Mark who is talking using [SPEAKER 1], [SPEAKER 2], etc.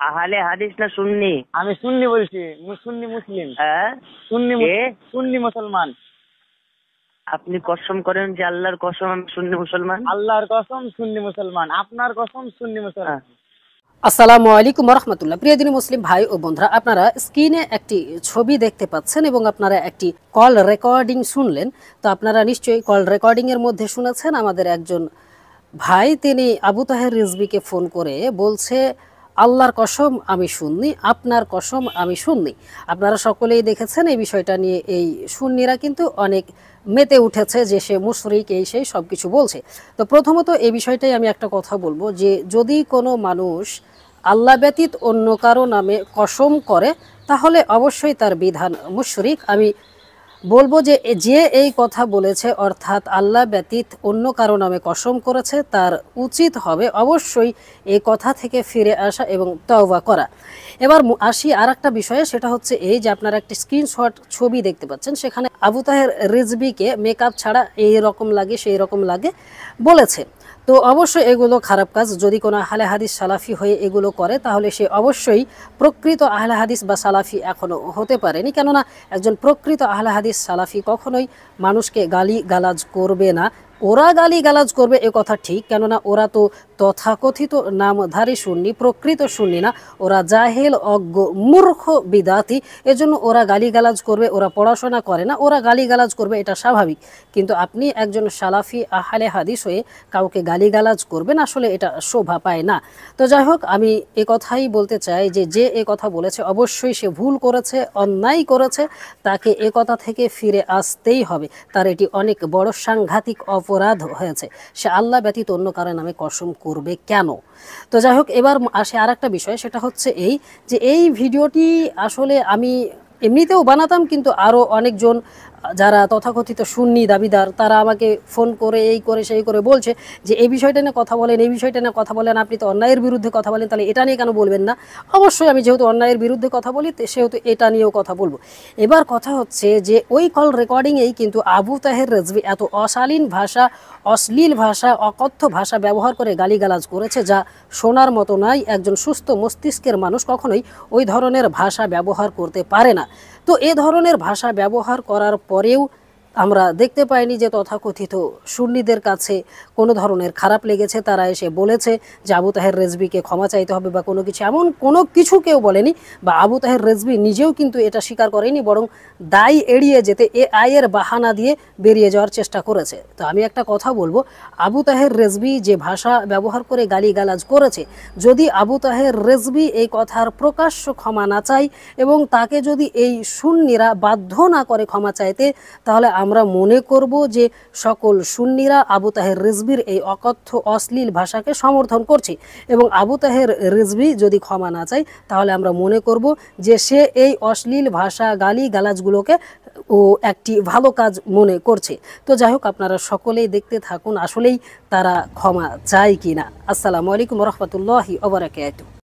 [SPEAKER 1] আহলে হাদিস না সুন্নি?
[SPEAKER 2] আমি সুন্নি বলছি, সুন্নি মুসলিম।
[SPEAKER 1] হ্যাঁ, কে?
[SPEAKER 2] সুন্নি মুসলমান।
[SPEAKER 1] আপনি কসম করেন যে আল্লাহর কসম আমি সুন্নি মুসলমান?
[SPEAKER 2] আল্লাহর কসম সুন্নি মুসলমান, আপনার কসম সুন্নি মুসলমান।
[SPEAKER 3] আসসালামু আলাইকুম রহমতুল্লাহ। প্রিয় দিনী মুসলিম ভাই ও বন্ধুরা, আপনারা স্ক্রিনে একটি ছবি দেখতে পাচ্ছেন এবং আপনারা একটি কল রেকর্ডিং শুনলেন। তো আপনারা নিশ্চয়ই কল রেকর্ডিং এর মধ্যে শুনেছেন আমাদের একজন ভাই, তিনি আবু তাহের রিজভীকে ফোন করে বলছে, আল্লাহর কসম আমি সুন্নি, আপনার কসম আমি সুন্নি। আপনারা সকলেই দেখেছেন এই বিষয়টা নিয়ে এই সুন্নিরা কিন্তু অনেক মেতে উঠেছে যে সে মুশরিক, এই সেই সব কিছু বলছে। তো প্রথমত এই বিষয়টাই আমি একটা কথা বলবো যে যদি কোনো মানুষ আল্লাহ ব্যতীত অন্য কারো নামে কসম করে তাহলে অবশ্যই তার বিধান মুশরিক। আমি বলবো যে যে এই কথা বলেছে অর্থাৎ আল্লাহ ব্যতীত অন্য কারো নামে কসম করেছে, তার উচিত হবে অবশ্যই এই কথা থেকে ফিরে আসা এবং তওবা করা। এবার আসি আর একটা বিষয়ে, সেটা হচ্ছে এই যে আপনারা একটি স্ক্রিনশট ছবি দেখতে পাচ্ছেন, সেখানে আবু তাহের রিজভীকে মেকআপ ছাড়া এই রকম লাগে সেই রকম লাগে বলেছে। তো অবশ্যই এগুলো খারাপ কাজ। যদি কোনো আহলে হাদিস সালাফি হয়ে এগুলো করে তাহলে সে অবশ্যই প্রকৃত আহলে হাদিস বা সালাফি এখনও হতে পারেনি। কেননা একজন প্রকৃত আহলে হাদিস সালাফি কখনোই মানুষকে গালি গালাজ করবে না। ওরা গালি গালাজ করবে এ কথা ঠিক, কেননা ওরা তো তথাকথিত নামধারী সুন্নি, প্রকৃত সুন্নি না। ওরা জাহেল, অজ্ঞ, মূর্খ, বিদাতি। এজন্য ওরা গালি গালাজ করবে। ওরা পড়াশোনা করে না, ওরা গালি গালাজ করবে, এটা স্বাভাবিক। কিন্তু আপনি একজন সালাফি আহলে হাদিস হয়ে কাউকে গালি গালাজ করবেন, আসলে এটা শোভা পায় না। তো যাই হোক, আমি এ কথাই বলতে চাই যে যে এ কথা বলেছে অবশ্যই সে ভুল করেছে, অন্যায় করেছে, তাকে এ কথা থেকে ফিরে আসতেই হবে। তার এটি অনেক বড় সাংঘাতিক অপরাধ হয়েছে। সে আল্লাহ ব্যতীত অন্য কারো নামে কসম করবে কেন? তো যাই হোক, এবার আসে আর একটা বিষয়, সেটা হচ্ছে এই যে এই ভিডিওটি আসলে আমি এমনিতেও বানাতাম, কিন্তু আরও অনেকজন যারা তথাকথিত সুন্নি দাবিদার তারা আমাকে ফোন করে এই করে সেই করে বলছে যে এই বিষয়টা নিয়ে কথা বলেন, এই বিষয়টা নিয়ে কথা বলেন, আপনি তো অন্যায়ের বিরুদ্ধে কথা বলেন, তাহলে এটা নিয়ে কেন বলবেন না? অবশ্যই আমি যেহেতু অন্যায়ের বিরুদ্ধে কথা বলি সেহেতু এটা নিয়েও কথা বলবো। এবার কথা হচ্ছে যে ওই কল রেকর্ডিংয়েই কিন্তু আবু তাহের রিজভী এত অশালীন ভাষা, অশ্লীল ভাষা, অকথ্য ভাষা ব্যবহার করে গালিগালাজ করেছে যা শোনার মতো নয়। একজন সুস্থ মস্তিষ্কের মানুষ কখনোই ওই ধরনের ভাষা ব্যবহার করতে পারে না। তো এ ধরনের ভাষা ব্যবহার করার পরেও আমরা দেখতে পাইনি যে তথাকথিত সুন্নিদের কাছে কোনো ধরনের খারাপ লেগেছে, তারা এসে বলেছে যে আবু তাহের রিজভীকে ক্ষমা চাইতে হবে বা কোনো কিছু, এমন কোনো কিছু কেউ বলেনি। বা আবু তাহের রিজভী নিজেও কিন্তু এটা স্বীকার করেনি, বরং দায় এড়িয়ে যেতে আয়ের বাহানা দিয়ে বেরিয়ে যাওয়ার চেষ্টা করেছে। তো আমি একটা কথা বলবো, আবু তাহের রিজভী যে ভাষা ব্যবহার করে গালিগালাজ করেছে, যদি আবু তাহের রিজভী এই কথার প্রকাশ্য ক্ষমা না চায় এবং তাকে যদি এই সুন্নিরা বাধ্য না করে ক্ষমা চাইতে, তাহলে আমরা মনে করব যে সকল সুন্নিরা আবু তাহের রিজভীর এই অকথ্য অশ্লীল ভাষাকে সমর্থন করছে। এবং আবু তাহের রিজভী যদি ক্ষমা না চায় তাহলে আমরা মনে করব যে সে এই অশ্লীল ভাষা গালি গালাজগুলোকে ও একটি ভালো কাজ মনে করছে। তো যাই হোক, আপনারা সকলেই দেখতে থাকুন আসলেই তারা ক্ষমা চায় কিনা। আসসালামু আলাইকুম রহমতুল্লাহি ওয়া বারাকাতুহু।